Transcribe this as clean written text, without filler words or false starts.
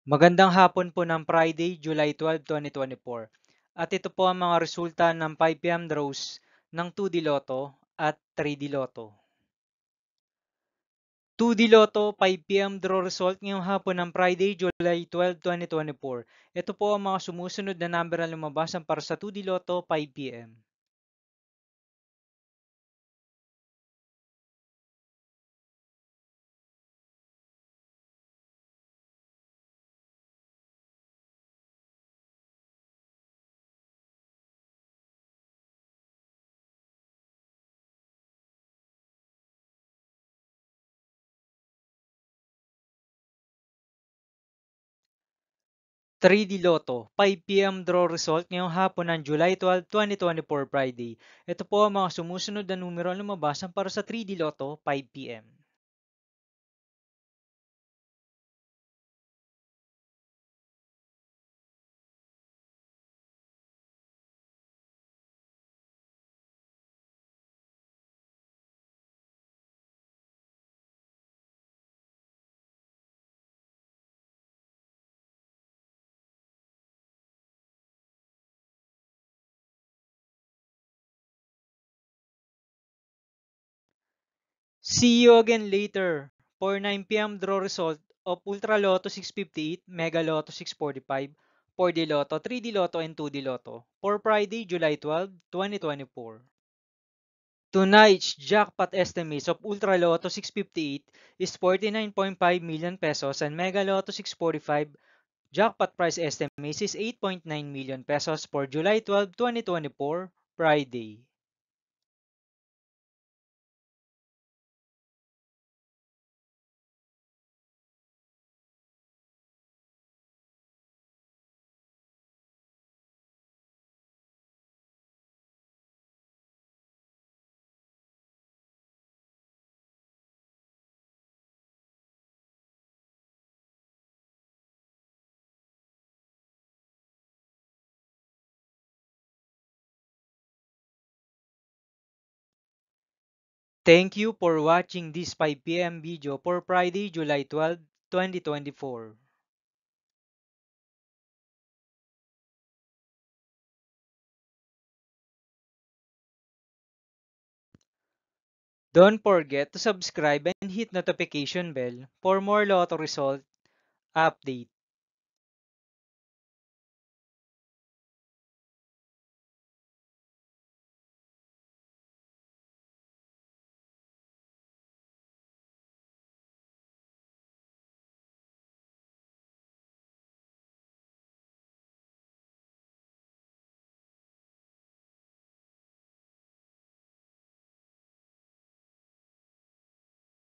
Magandang hapon po ng Friday, July 12, 2024. At ito po ang mga resulta ng 5 PM draws ng 2D Lotto at 3D Lotto. 2D Lotto 5 PM draw result ngayong hapon ng Friday, July 12, 2024. Ito po ang mga sumusunod na number na lumabasan para sa 2D Lotto 5 PM. 3D Lotto 5 PM draw result ngayong hapon ng July 12, 2024 Friday. Ito po ang mga sumusunod na numero na lumabasan para sa 3D Lotto 5 PM. 'See you again later' for 9 PM draw result of Ultra Lotto 658, Mega Lotto 645, 4D Lotto, 3D Lotto, and 2D Lotto for Friday, July 12, 2024. Tonight's jackpot estimates of Ultra Lotto 658 is 49.5 million pesos and Mega Lotto 645 jackpot price estimates is 8.9 million pesos for July 12, 2024, Friday. Thank you for watching this 5 PM video for Friday, July 12, 2024. Don't forget to subscribe and hit notification bell for more lotto result update.